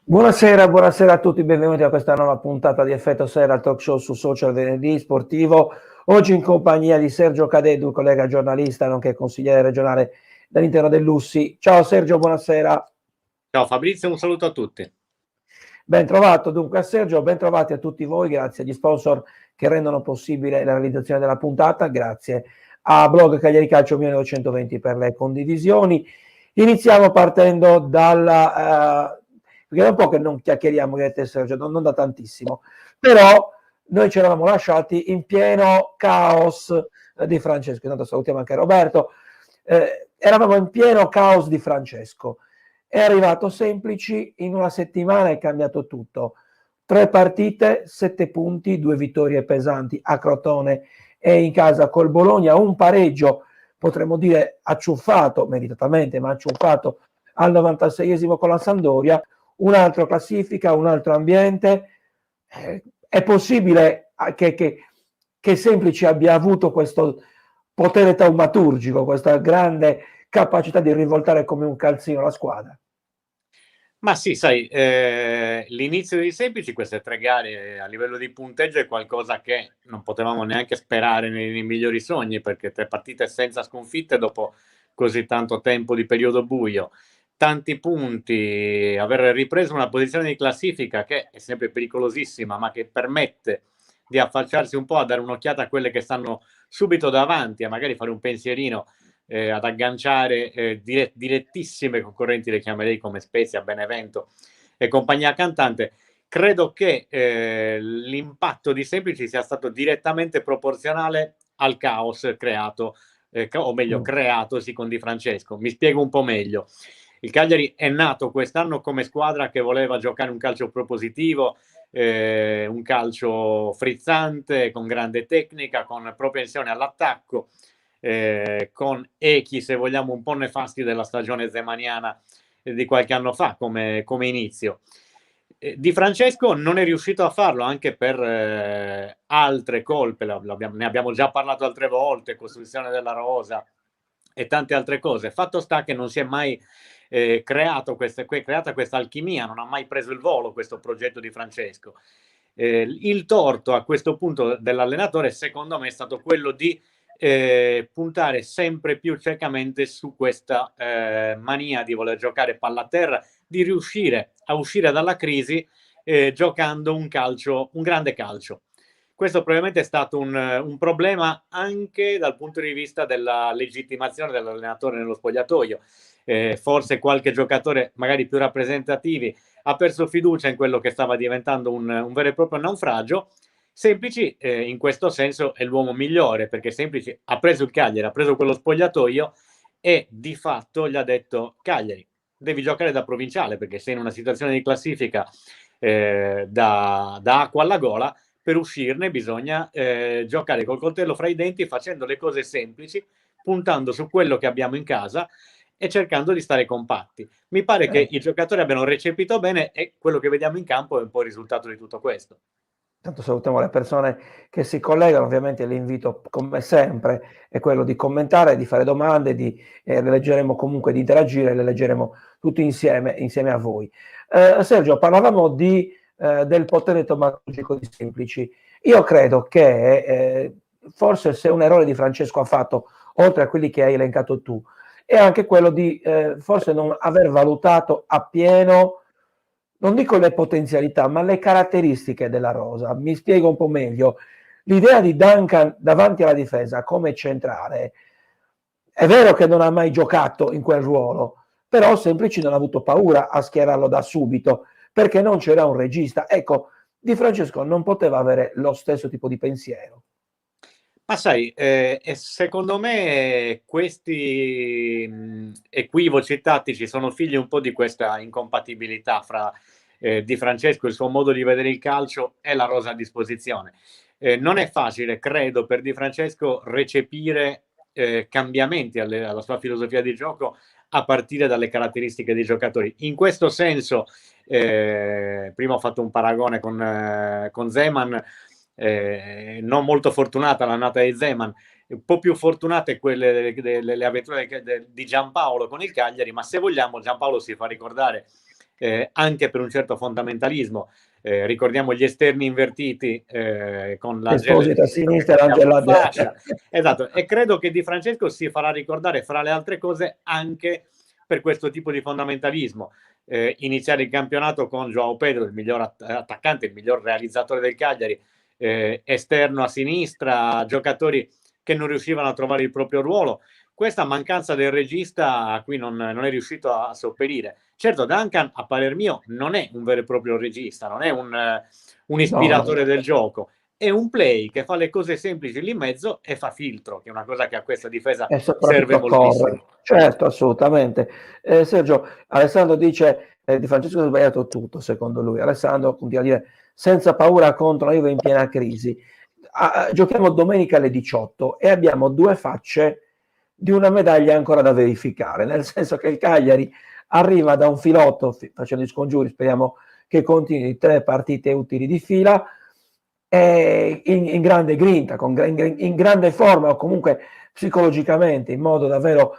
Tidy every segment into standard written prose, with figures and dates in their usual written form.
Buonasera, buonasera a tutti, benvenuti a questa nuova puntata di Effetto Sera, il talk show su Social Venerdì Sportivo. Oggi in compagnia di Sergio Cadeddu, collega giornalista, nonché consigliere regionale dell'Interno del Lussi. Ciao Sergio, buonasera. Ciao Fabrizio, un saluto a tutti. Ben trovato dunque a Sergio, ben trovati a tutti voi, grazie agli sponsor che rendono possibile la realizzazione della puntata, grazie a Blog Cagliari Calcio 1920 per le condivisioni. Iniziamo partendo dalla... perché è un po' che non chiacchieriamo io e te Sergio, non da tantissimo, però noi ci eravamo lasciati in pieno caos di Francesco, intanto salutiamo anche Roberto, eravamo in pieno caos di Francesco. È arrivato Semplici, in una settimana è cambiato tutto. 3 partite, 7 punti, 2 vittorie pesanti a Crotone e in casa col Bologna, un pareggio, potremmo dire acciuffato, meritatamente, ma acciuffato al 96esimo con la Sampdoria, un'altra classifica, un altro ambiente. È possibile che Semplici abbia avuto questo potere taumaturgico, questa grande capacità di rivoltare come un calzino la squadra? Ma sì, sai, l'inizio di Semplici, queste 3 gare a livello di punteggio è qualcosa che non potevamo neanche sperare nei migliori sogni, perché 3 partite senza sconfitte dopo così tanto tempo di periodo buio, tanti punti, aver ripreso una posizione di classifica che è sempre pericolosissima, ma che permette di affacciarsi un po' a dare un'occhiata a quelle che stanno subito davanti, a magari fare un pensierino ad agganciare direttissime concorrenti, le chiamerei, come Spezia, Benevento e compagnia cantante. Credo che l'impatto di Semplici sia stato direttamente proporzionale al caos creato, o meglio creatosi con Di Francesco. Mi spiego un po' meglio. Il Cagliari è nato quest'anno come squadra che voleva giocare un calcio propositivo, un calcio frizzante, con grande tecnica, con propensione all'attacco, con echi, se vogliamo, un po' nefasti della stagione zemaniana di qualche anno fa come inizio. Di Francesco non è riuscito a farlo anche per altre colpe, ne abbiamo già parlato altre volte, costruzione della rosa e tante altre cose. Fatto sta che non si è mai creata questa alchimia, non ha mai preso il volo questo progetto di Francesco. Il torto a questo punto dell'allenatore, secondo me, è stato quello di puntare sempre più ciecamente su questa mania di voler giocare palla a terra, di riuscire a uscire dalla crisi giocando un grande calcio. Questo probabilmente è stato un problema anche dal punto di vista della legittimazione dell'allenatore nello spogliatoio. Forse qualche giocatore magari più rappresentativi ha perso fiducia in quello che stava diventando un vero e proprio naufragio. Semplici in questo senso è l'uomo migliore, perché Semplici ha preso il Cagliari, ha preso quello spogliatoio e di fatto gli ha detto: Cagliari, devi giocare da provinciale perché sei in una situazione di classifica da acqua alla gola. Per uscirne bisogna giocare col coltello fra i denti, facendo le cose semplici, puntando su quello che abbiamo in casa e cercando di stare compatti. Mi pare che i giocatori abbiano recepito bene e quello che vediamo in campo è un po' il risultato di tutto questo. Tanto salutiamo le persone che si collegano, ovviamente l'invito come sempre è quello di commentare, di fare domande, le leggeremo comunque, di interagire, le leggeremo tutti insieme a voi. Sergio, parlavamo del potere taumaturgico di Semplici. Io credo che forse se un errore di Francesco ha fatto, oltre a quelli che hai elencato tu, è anche quello di forse non aver valutato appieno, non dico le potenzialità, ma le caratteristiche della rosa. Mi spiego un po' meglio. L'idea di Duncan davanti alla difesa come centrale, è vero che non ha mai giocato in quel ruolo, però Semplici non ha avuto paura a schierarlo da subito, perché non c'era un regista. Ecco, Di Francesco non poteva avere lo stesso tipo di pensiero. Ma sai, secondo me questi equivoci tattici sono figli un po' di questa incompatibilità fra Di Francesco, il suo modo di vedere il calcio e la rosa a disposizione. Non è facile, credo, per Di Francesco recepire cambiamenti alla sua filosofia di gioco a partire dalle caratteristiche dei giocatori. In questo senso, prima ho fatto un paragone con Zeman, non molto fortunata l'annata di Zeman, un po' più fortunate quelle delle avventure di Giampaolo con il Cagliari, ma se vogliamo Giampaolo si fa ricordare anche per un certo fondamentalismo. Ricordiamo gli esterni invertiti con l'Angelo Esposito a sinistra e l'Angelo a destra. Esatto, e credo che Di Francesco si farà ricordare, fra le altre cose, anche per questo tipo di fondamentalismo. Iniziare il campionato con João Pedro, il miglior attaccante, il miglior realizzatore del Cagliari, esterno a sinistra, giocatori che non riuscivano a trovare il proprio ruolo. Questa mancanza del regista a cui non è riuscito a sopperire. Certo, Duncan, a parer mio, non è un vero e proprio regista, non è un ispiratore del gioco, è un play che fa le cose semplici lì in mezzo e fa filtro, che è una cosa che a questa difesa E serve soprattutto moltissimo. corre. Certo, assolutamente. Sergio, Alessandro dice Di Francesco ha sbagliato tutto, secondo lui. Alessandro continua a dire senza paura contro la Juve in piena crisi. Giochiamo domenica alle 18 e abbiamo due facce di una medaglia ancora da verificare, nel senso che il Cagliari arriva da un filotto facendo gli scongiuri, speriamo che continui 3 partite utili di fila, in grande grinta, in grande forma o comunque psicologicamente in modo davvero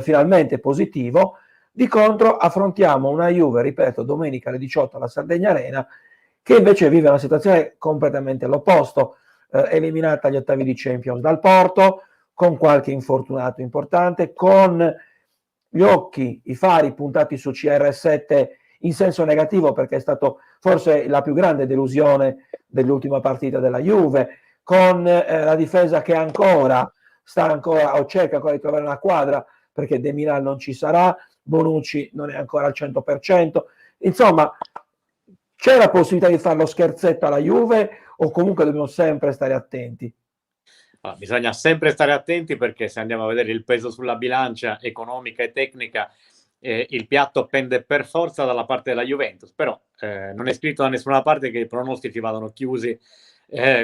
finalmente positivo. Di contro affrontiamo una Juve, ripeto, domenica alle 18 alla Sardegna Arena, che invece vive una situazione completamente all'opposto, eliminata agli ottavi di Champions dal Porto, con qualche infortunato importante, con gli occhi, i fari puntati su CR7 in senso negativo, perché è stato forse la più grande delusione dell'ultima partita della Juve, con la difesa che sta ancora o cerca ancora di trovare una quadra, perché De Milan non ci sarà, Bonucci non è ancora al 100%, insomma c'è la possibilità di fare lo scherzetto alla Juve o comunque dobbiamo sempre stare attenti? Allora, bisogna sempre stare attenti, perché se andiamo a vedere il peso sulla bilancia economica e tecnica, il piatto pende per forza dalla parte della Juventus, però non è scritto da nessuna parte che i pronostici vadano chiusi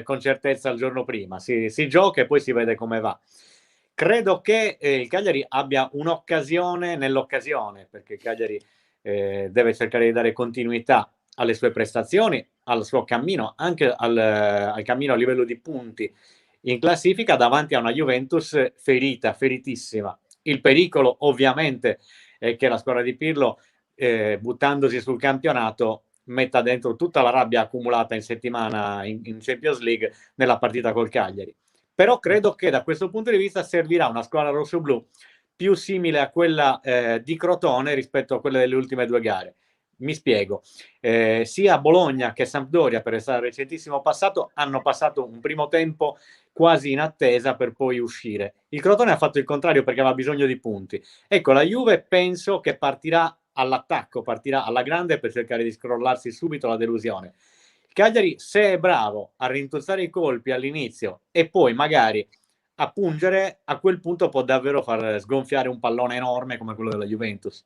con certezza il giorno prima. Si gioca e poi si vede come va. Credo che il Cagliari abbia un'occasione nell'occasione, perché il Cagliari deve cercare di dare continuità alle sue prestazioni, al suo cammino, anche al cammino a livello di punti in classifica, davanti a una Juventus ferita, feritissima. Il pericolo ovviamente è che la squadra di Pirlo, buttandosi sul campionato, metta dentro tutta la rabbia accumulata in settimana in Champions League nella partita col Cagliari. Però credo che da questo punto di vista servirà una squadra rossoblu più simile a quella di Crotone rispetto a quella delle ultime 2 gare. Mi spiego. Sia Bologna che Sampdoria, per essere al recentissimo passato, hanno passato un primo tempo quasi in attesa per poi uscire. Il Crotone ha fatto il contrario, perché aveva bisogno di punti. Ecco, la Juve penso che partirà all'attacco, partirà alla grande per cercare di scrollarsi subito la delusione. Il Cagliari, se è bravo a rintuzzare i colpi all'inizio e poi magari a pungere, a quel punto può davvero far sgonfiare un pallone enorme come quello della Juventus.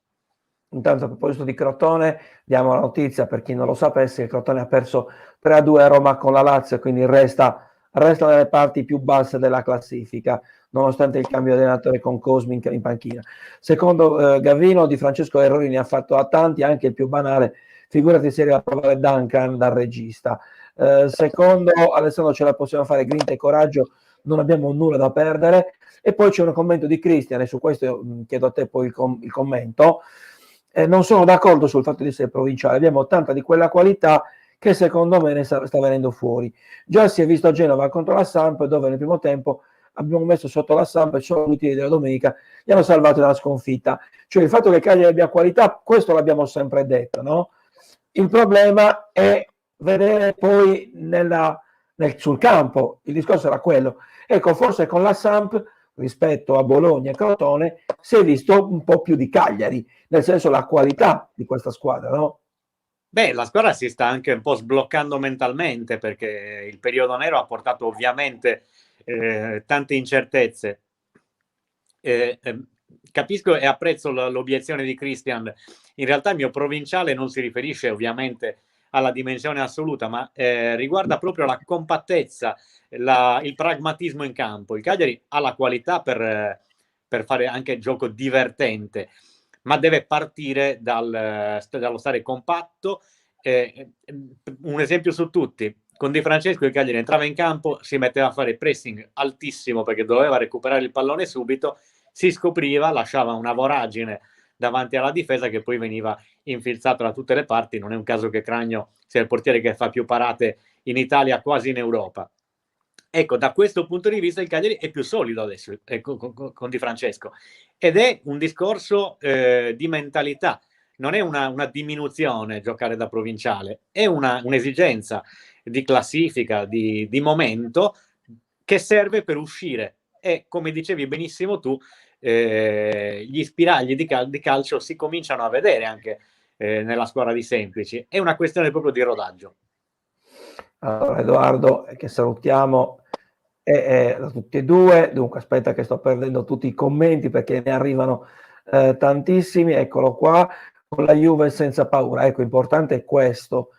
Intanto a proposito di Crotone, diamo la notizia per chi non lo sapesse, che Crotone ha perso 3-2 a Roma con la Lazio, quindi resta nelle parti più basse della classifica, nonostante il cambio di allenatore con Cosmin in panchina. Secondo Gavino, Di Francesco errori ne ha fatto a tanti, anche il più banale, figurati se arriva a provare Duncan dal regista. Secondo Alessandro, ce la possiamo fare, grinta e coraggio, non abbiamo nulla da perdere. E poi c'è un commento di Cristian, e su questo chiedo a te poi il commento. Non sono d'accordo sul fatto di essere provinciale, abbiamo tanta di quella qualità che secondo me ne sta venendo fuori. Già si è visto a Genova contro la Samp, dove nel primo tempo abbiamo messo sotto la Samp e solo gli utili della domenica li hanno salvati dalla sconfitta. Cioè il fatto che Cagliari abbia qualità, questo l'abbiamo sempre detto, no? Il problema è vedere poi sul campo, il discorso era quello. Ecco, forse con la Samp rispetto a Bologna e Crotone si è visto un po' più di Cagliari, nel senso la qualità di questa squadra, no? Beh, la squadra si sta anche un po' sbloccando mentalmente, perché il periodo nero ha portato ovviamente tante incertezze. Capisco e apprezzo l'obiezione di Christian. In realtà il mio provinciale non si riferisce ovviamente alla dimensione assoluta, ma riguarda proprio la compattezza, il pragmatismo in campo. Il Cagliari ha la qualità per fare anche gioco divertente, ma deve partire dallo stare compatto. Un esempio su tutti: con Di Francesco il Cagliari entrava in campo, si metteva a fare pressing altissimo perché doveva recuperare il pallone subito, si scopriva, lasciava una voragine davanti alla difesa, che poi veniva infilzato da tutte le parti. Non è un caso che Cragno sia il portiere che fa più parate in Italia, quasi in Europa. Ecco, da questo punto di vista il Cagliari è più solido adesso con Di Francesco, ed è un discorso di mentalità. Non è una diminuzione giocare da provinciale, è un'esigenza di classifica, di momento, che serve per uscire. E come dicevi benissimo tu, gli spiragli di calcio si cominciano a vedere anche nella squadra di Semplici. È una questione proprio di rodaggio. Allora, Edoardo, che salutiamo da tutti e due. Dunque, aspetta che sto perdendo tutti i commenti perché ne arrivano tantissimi. Eccolo qua, con la Juve senza paura. Ecco, importante è questo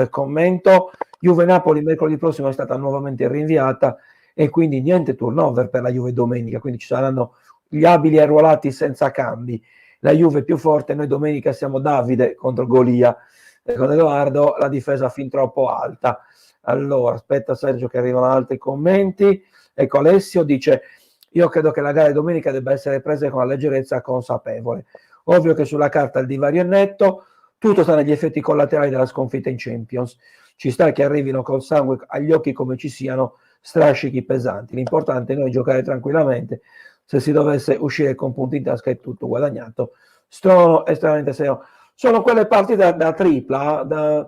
commento. Juve-Napoli mercoledì prossimo è stata nuovamente rinviata e quindi niente turnover per la Juve domenica, quindi ci saranno gli abili arruolati senza cambi. La Juve è più forte, noi domenica siamo Davide contro Golia, con Edoardo la difesa fin troppo alta. Allora, aspetta Sergio che arrivano altri commenti. Ecco, Alessio dice: io credo che la gara di domenica debba essere presa con la leggerezza consapevole. Ovvio che sulla carta il divario è netto, tutto sta negli effetti collaterali della sconfitta in Champions. Ci sta che arrivino col sangue agli occhi come ci siano strascichi pesanti. L'importante è noi giocare tranquillamente. Se si dovesse uscire con punti in tasca è tutto guadagnato. Sono estremamente serio. Sono quelle partite da tripla,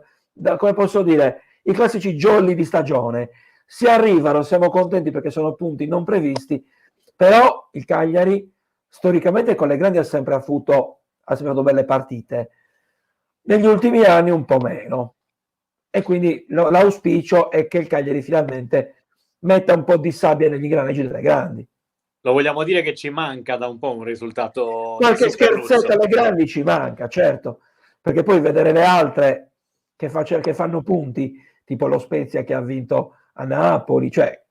come posso dire, i classici jolly di stagione. Si arrivano, siamo contenti perché sono punti non previsti, però il Cagliari storicamente con le grandi ha sempre avuto belle partite. Negli ultimi anni un po' meno. E quindi l'auspicio è che il Cagliari finalmente metta un po' di sabbia negli ingranaggi delle grandi. Lo vogliamo dire che ci manca da un po' un risultato Qualche scherzetto alle grandi ci manca, certo, perché poi vedere le altre che fanno punti, tipo lo Spezia che ha vinto a Napoli, cioè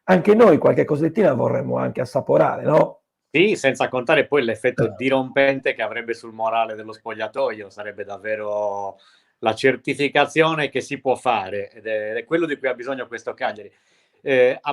anche noi qualche cosettina vorremmo anche assaporare, no? Sì, senza contare poi l'effetto dirompente che avrebbe sul morale dello spogliatoio. Sarebbe davvero la certificazione che si può fare, ed è quello di cui ha bisogno questo Cagliari.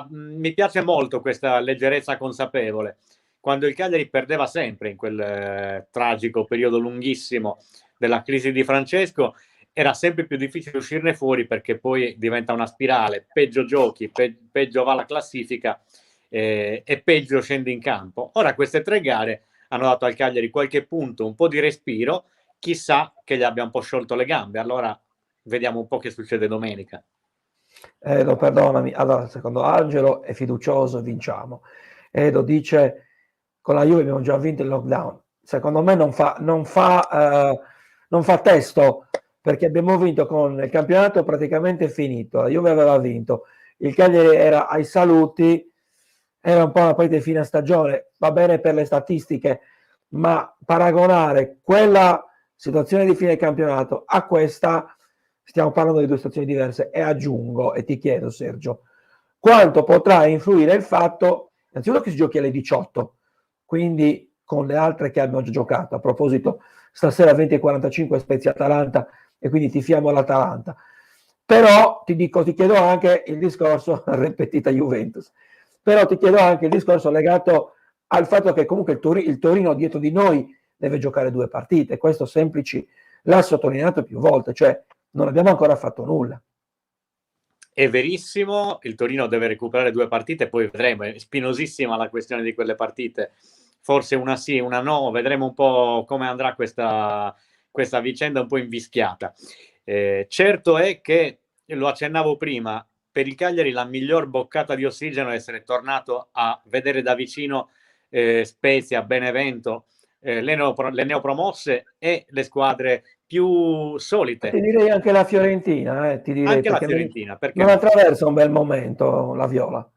Mi piace molto questa leggerezza consapevole. Quando il Cagliari perdeva sempre in quel tragico periodo lunghissimo della crisi di Francesco, era sempre più difficile uscirne fuori, perché poi diventa una spirale: peggio giochi, peggio va la classifica e peggio scendi in campo. Ora queste 3 gare hanno dato al Cagliari qualche punto, un po' di respiro. Chissà che gli abbia un po' sciolto le gambe. Allora vediamo un po' che succede domenica. No, perdonami. Allora, secondo Angelo è fiducioso, vinciamo. Edo dice: con la Juve abbiamo già vinto il lockdown. Secondo me non fa testo, perché abbiamo vinto con il campionato praticamente finito. La Juve aveva vinto, il Cagliari era ai saluti, era un po' una partita di fine stagione, va bene per le statistiche, ma paragonare quella situazione di fine campionato a questa, stiamo parlando di 2 situazioni diverse. E aggiungo e ti chiedo, Sergio, quanto potrà influire il fatto, innanzitutto, che si giochi alle 18, quindi con le altre che abbiamo già giocato. A proposito, stasera 20:45 Spezia-Atalanta, e quindi tifiamo l'Atalanta. Però ti chiedo anche il discorso ripetita Juventus, però ti chiedo anche il discorso legato al fatto che comunque il Torino dietro di noi deve giocare 2 partite. Questo Semplici l'ha sottolineato più volte, cioè non abbiamo ancora fatto nulla. È verissimo, il Torino deve recuperare 2 partite, poi vedremo. È spinosissima la questione di quelle partite, forse una sì, una no, vedremo un po' come andrà questa vicenda un po' invischiata. Certo è che, lo accennavo prima, per il Cagliari la miglior boccata di ossigeno è essere tornato a vedere da vicino Spezia, Benevento, le neopromosse e le squadre più solite. Ti direi anche la Fiorentina, ti direi, Anche la perché Fiorentina, perché non no? attraversa un bel momento la Viola.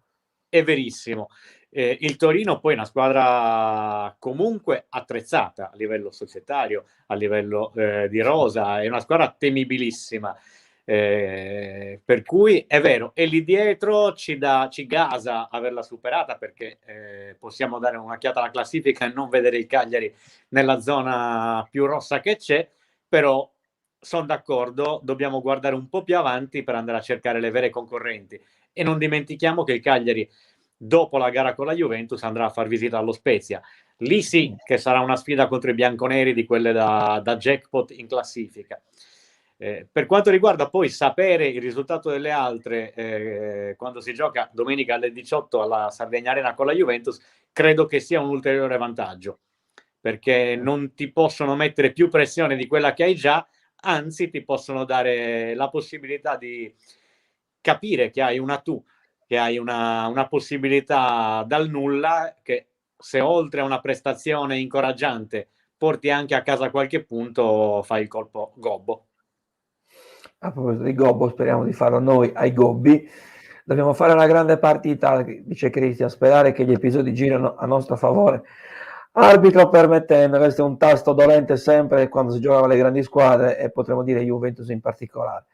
È verissimo. Il Torino poi è una squadra comunque attrezzata a livello societario, a livello di rosa, è una squadra temibilissima. Per cui è vero, e lì dietro ci gasa averla superata, perché possiamo dare un'occhiata alla classifica e non vedere il Cagliari nella zona più rossa che c'è. Però sono d'accordo, dobbiamo guardare un po' più avanti per andare a cercare le vere concorrenti. E non dimentichiamo che il Cagliari, dopo la gara con la Juventus, andrà a far visita allo Spezia. Lì sì che sarà una sfida contro i bianconeri di quelle da jackpot in classifica. Per quanto riguarda poi sapere il risultato delle altre, quando si gioca domenica alle 18 alla Sardegna Arena con la Juventus, credo che sia un ulteriore vantaggio, perché non ti possono mettere più pressione di quella che hai già, anzi ti possono dare la possibilità di capire che hai una possibilità dal nulla, che se oltre a una prestazione incoraggiante porti anche a casa qualche punto, fai il colpo gobbo. A proposito di gobbo, speriamo di farlo noi ai gobbi. Dobbiamo fare una grande partita, dice Cristian, sperare che gli episodi girino a nostro favore. Arbitro permettendo, questo è un tasto dolente sempre quando si giocava le grandi squadre e potremmo dire Juventus in particolare.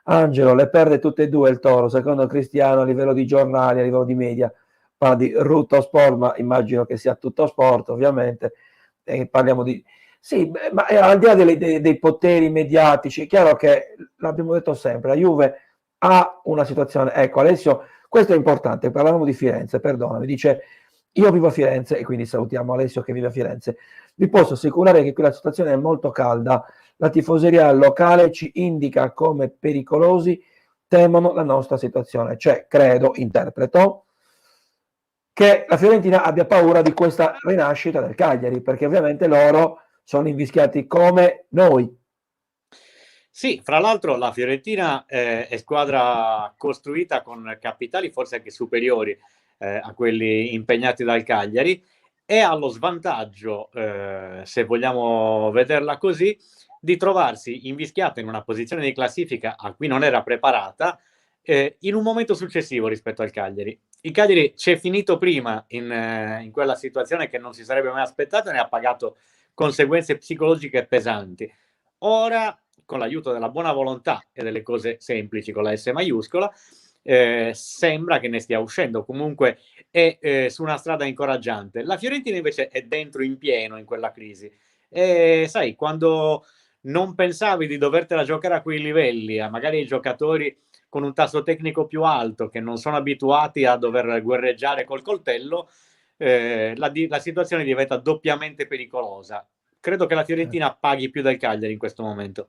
Angelo, le perde tutte e due il Toro, secondo Cristiano a livello di giornali, a livello di media, parla di Rutto Sport, ma immagino che sia tutto sport ovviamente, e parliamo di... Sì, ma al di là dei poteri mediatici, è chiaro che, l'abbiamo detto sempre, la Juve ha una situazione, ecco Alessio, questo è importante, parlavamo di Firenze, perdonami, dice io vivo a Firenze e quindi salutiamo Alessio che vive a Firenze, vi posso assicurare che qui la situazione è molto calda, la tifoseria locale ci indica come pericolosi, temono la nostra situazione, cioè credo, interpreto, che la Fiorentina abbia paura di questa rinascita del Cagliari, perché ovviamente loro sono invischiati come noi. Sì, fra l'altro la Fiorentina è squadra costruita con capitali forse anche superiori a quelli impegnati dal Cagliari, e ha lo svantaggio, se vogliamo vederla così, di trovarsi invischiata in una posizione di classifica a cui non era preparata in un momento successivo rispetto al Cagliari. Il Cagliari ci è finito prima in quella situazione che non si sarebbe mai aspettato e ne ha pagato conseguenze psicologiche pesanti. Ora, con l'aiuto della buona volontà e delle cose semplici con la S maiuscola, sembra che ne stia uscendo. Comunque è su una strada incoraggiante. La Fiorentina invece è dentro in pieno in quella crisi. E sai, quando non pensavi di dovertela giocare a quei livelli, a magari i giocatori con un tasso tecnico più alto, che non sono abituati a dover guerreggiare col coltello, la situazione diventa doppiamente pericolosa. Credo che la Fiorentina paghi più del Cagliari in questo momento.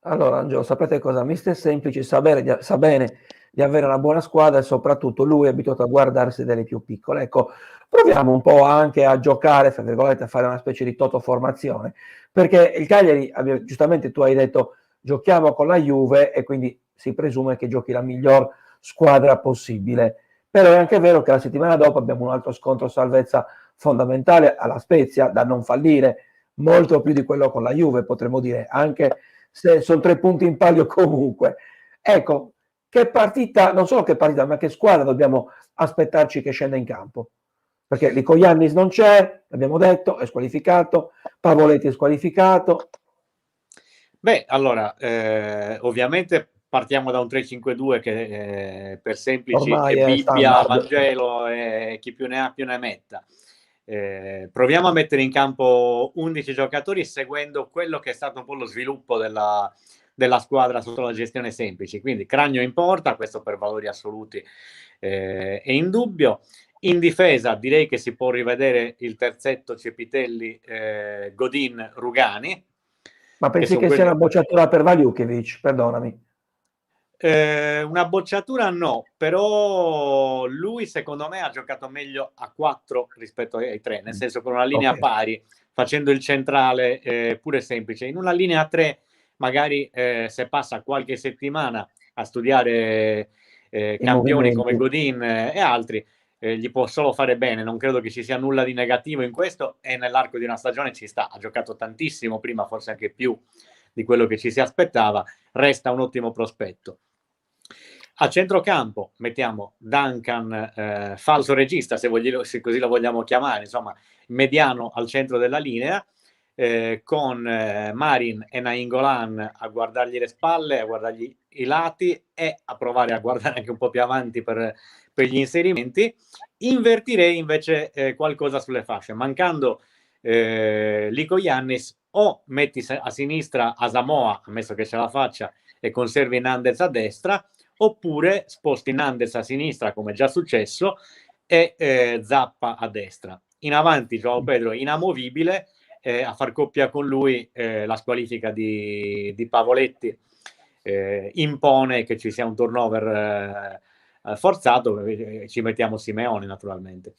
Allora, Angelo, sapete cosa? Mister Semplici sa bene di avere una buona squadra e soprattutto lui è abituato a guardarsi delle più piccole. Ecco, proviamo un po' anche a giocare, fra virgolette, a fare una specie di toto-formazione, perché il Cagliari, giustamente tu hai detto, giochiamo con la Juve e quindi si presume che giochi la miglior squadra possibile. Però è anche vero che la settimana dopo abbiamo un altro scontro salvezza fondamentale alla Spezia, da non fallire, molto più di quello con la Juve, potremmo dire, anche se sono 3 punti in palio comunque. Ecco, che partita, non solo che partita, ma che squadra dobbiamo aspettarci che scenda in campo? Perché Lico Iannis non c'è, l'abbiamo detto, è squalificato, Pavoletti è squalificato. Beh, allora, ovviamente partiamo da un 3-5-2 che per semplici è Ormai è Bibbia, standard. Vangelo e chi più ne ha più ne metta. Proviamo a mettere in campo 11 giocatori seguendo quello che è stato un po' lo sviluppo della squadra sotto la gestione semplici. Quindi Cragno in porta, questo per valori assoluti è indubbio. In difesa direi che si può rivedere il terzetto Cepitelli, Godin, Rugani. Ma Che pensi sono che sia quelli... una bocciatura per Valiukevic? Perdonami. Una bocciatura no, però lui secondo me ha giocato meglio a 4 rispetto ai 3, nel senso con una linea Ok. pari, facendo il centrale pure semplice. In una linea a 3 magari se passa qualche settimana a studiare I campioni come movimenti. Godin e altri, gli può solo fare bene. Non credo che ci sia nulla di negativo in questo, e nell'arco di una stagione ci sta. Ha giocato tantissimo prima, forse anche più di quello che ci si aspettava. Resta un ottimo prospetto. A centrocampo mettiamo Duncan, falso regista, se così lo vogliamo chiamare, insomma, mediano al centro della linea, con Marin e Nainggolan a guardargli le spalle, a guardargli i lati e a provare a guardare anche un po' più avanti per gli inserimenti. Invertirei invece qualcosa sulle fasce, mancando Lico Iannis, o metti a sinistra Asamoah, ammesso che ce la faccia, e conservi Nandez a destra, oppure sposti Nandez a sinistra, come già successo, e Zappa a destra. in avanti João Pedro inamovibile, a far coppia con lui la squalifica di Pavoletti impone che ci sia un turnover forzato, ci mettiamo Simeone naturalmente.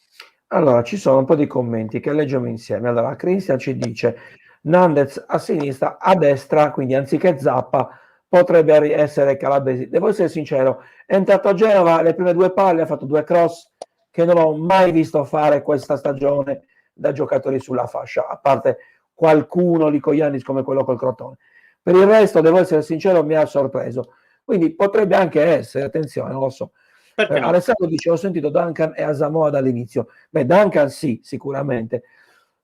Allora, ci sono un po' di commenti che leggiamo insieme. Allora, Cristian ci dice Nandez a sinistra, a destra, quindi anziché Zappa potrebbe essere Calabresi. Devo essere sincero, è entrato a Genova, le prime 2 palle ha fatto 2 cross che non ho mai visto fare questa stagione da giocatori sulla fascia, a parte qualcuno di Coglianis come quello col Crotone. Per il resto, devo essere sincero, mi ha sorpreso. Quindi potrebbe anche essere, attenzione, non lo so. Perché no? Alessandro dice: ho sentito Duncan e Asamoah dall'inizio. Beh, Duncan sì, sicuramente.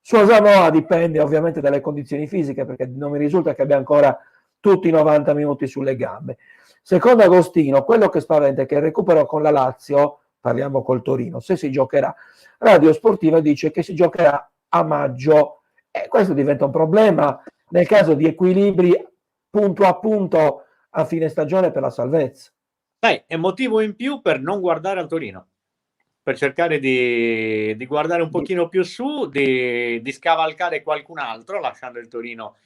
Su Asamoah dipende ovviamente dalle condizioni fisiche, perché non mi risulta che abbia ancora tutti i 90 minuti sulle gambe. Secondo Agostino, quello che spaventa è che il recupero con la Lazio, parliamo col Torino, se si giocherà. Radio Sportiva dice che si giocherà a maggio, e questo diventa un problema nel caso di equilibri punto a punto a fine stagione per la salvezza. Dai, è motivo in più per non guardare al Torino, per cercare di guardare un pochino più su, di scavalcare qualcun altro, lasciando il Torino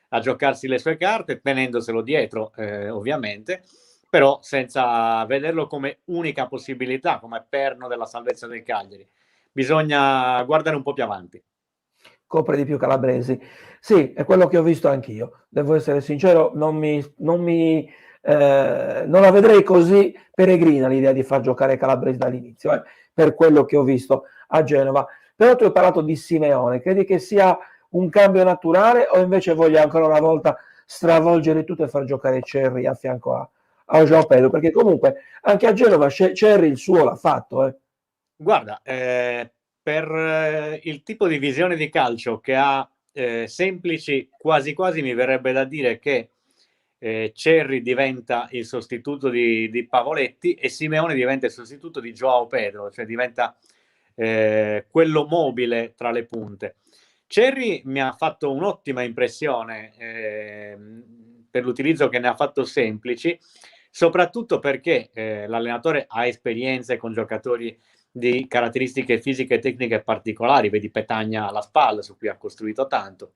a giocarsi le sue carte, tenendoselo dietro ovviamente, però senza vederlo come unica possibilità, come perno della salvezza del Cagliari. Bisogna guardare un po' più avanti. Copre di più Calabresi. Sì, è quello che ho visto anch'io. Devo essere sincero, non la vedrei così peregrina l'idea di far giocare Calabresi dall'inizio, per quello che ho visto a Genova. Però tu hai parlato di Simeone, credi che sia un cambio naturale o invece voglia ancora una volta stravolgere tutto e far giocare Cerri a fianco a João Pedro? Perché comunque anche a Genova Cerri il suo l'ha fatto. Guarda, per il tipo di visione di calcio che ha Semplici, quasi quasi mi verrebbe da dire che Cerri diventa il sostituto di Pavoletti e Simeone diventa il sostituto di João Pedro, cioè diventa quello mobile tra le punte. Cerri mi ha fatto un'ottima impressione per l'utilizzo che ne ha fatto Semplici, soprattutto perché l'allenatore ha esperienze con giocatori di caratteristiche fisiche e tecniche particolari, vedi Petagna alla spalla, su cui ha costruito tanto.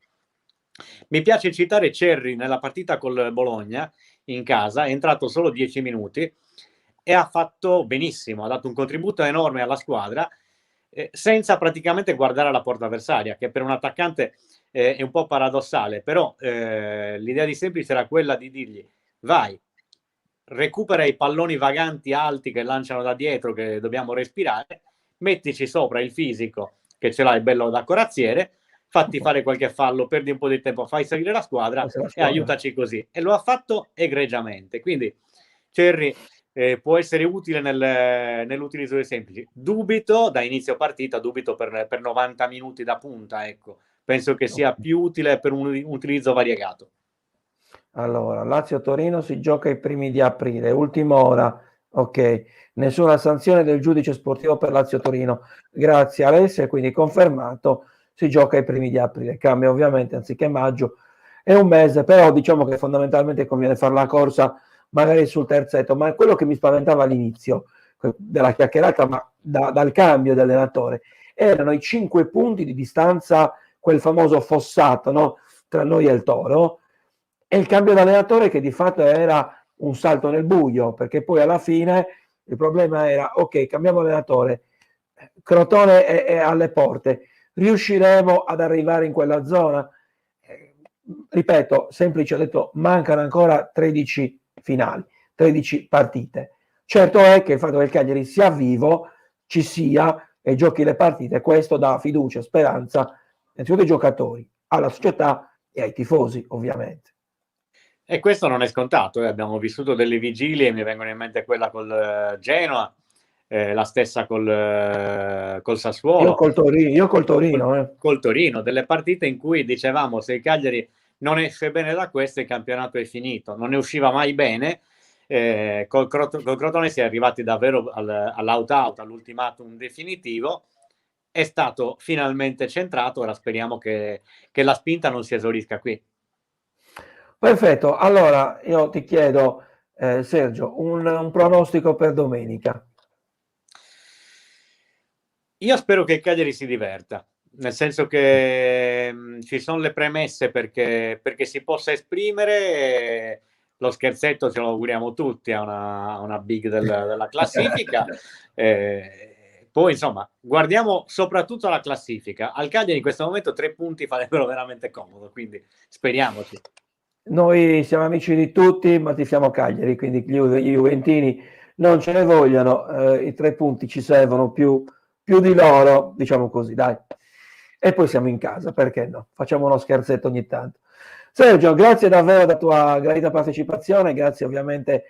Mi piace citare Cerri nella partita col Bologna, in casa, è entrato solo 10 minuti e ha fatto benissimo, ha dato un contributo enorme alla squadra, senza praticamente guardare alla porta avversaria, che per un attaccante è un po' paradossale, però l'idea di Semplice era quella di dirgli vai, recupera i palloni vaganti alti che lanciano da dietro, che dobbiamo respirare, mettici sopra il fisico che ce l'hai bello da corazziere, fatti fare qualche fallo, perdi un po' di tempo, fai salire la squadra e aiutaci così. E lo ha fatto egregiamente. Quindi Cerri può essere utile nell'utilizzo dei semplici. Dubito da inizio partita, dubito per 90 minuti da punta, ecco. Penso che sia più utile per un utilizzo variegato. Allora, Lazio-Torino si gioca i primi di aprile, ultima ora, ok, nessuna sanzione del giudice sportivo per Lazio-Torino, grazie Alessia, quindi confermato, si gioca i primi di aprile, cambia ovviamente anziché maggio, è un mese, però diciamo che fondamentalmente conviene fare la corsa magari sul terzetto, ma è quello che mi spaventava all'inizio della chiacchierata, ma dal cambio dell'allenatore, erano i 5 punti di distanza, quel famoso fossato, no? Tra noi e il Toro, e il cambio d'allenatore che di fatto era un salto nel buio, perché poi alla fine il problema era ok, cambiamo allenatore, Crotone è alle porte, riusciremo ad arrivare in quella zona? Ripeto, Semplice ha detto mancano ancora 13 finali, 13 partite. Certo è che il fatto che il Cagliari sia vivo, ci sia e giochi le partite, questo dà fiducia, speranza innanzitutto ai giocatori, alla società e ai tifosi ovviamente. E questo non è scontato, abbiamo vissuto delle vigilie, mi vengono in mente quella col Genoa, la stessa col Sassuolo. Io col Torino. Col Torino, delle partite in cui dicevamo se il Cagliari non esce bene da questo il campionato è finito, non ne usciva mai bene, col Crotone si è arrivati davvero all'out-out, all'ultimatum definitivo, è stato finalmente centrato, ora speriamo che la spinta non si esaurisca qui. Perfetto, allora io ti chiedo Sergio, un pronostico per domenica. Io spero che il Cagliari si diverta. nel senso che ci sono le premesse perché si possa esprimere. Lo scherzetto ce lo auguriamo tutti a una big della classifica. Poi insomma guardiamo soprattutto la classifica. Al Cagliari in questo momento 3 punti farebbero veramente comodo, quindi speriamoci. Noi siamo amici di tutti, ma tifiamo Cagliari, quindi gli juventini non ce ne vogliono, i 3 punti ci servono più di loro, diciamo così, dai. E poi siamo in casa, perché no? Facciamo uno scherzetto ogni tanto. Sergio, grazie davvero della tua gradita partecipazione, grazie ovviamente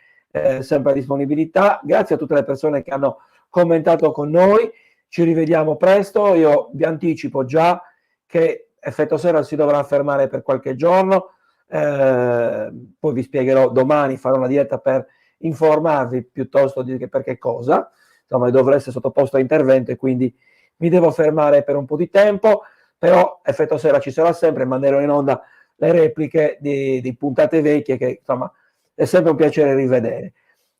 sempre a disponibilità, grazie a tutte le persone che hanno commentato con noi, ci rivediamo presto, io vi anticipo già che Effetto Sera si dovrà fermare per qualche giorno, poi vi spiegherò domani, farò una diretta per informarvi piuttosto di che per che cosa, insomma dovrò essere sottoposto a intervento e quindi mi devo fermare per un po' di tempo, però Effetto Sera ci sarà sempre, manderò in onda le repliche di puntate vecchie che insomma è sempre un piacere rivedere.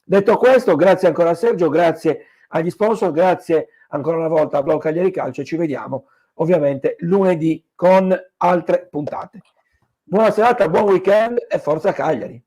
Detto questo, grazie ancora a Sergio, grazie agli sponsor, grazie ancora una volta a Blog Cagliari Calcio e ci vediamo ovviamente lunedì con altre puntate. Buona serata, buon weekend e forza Cagliari!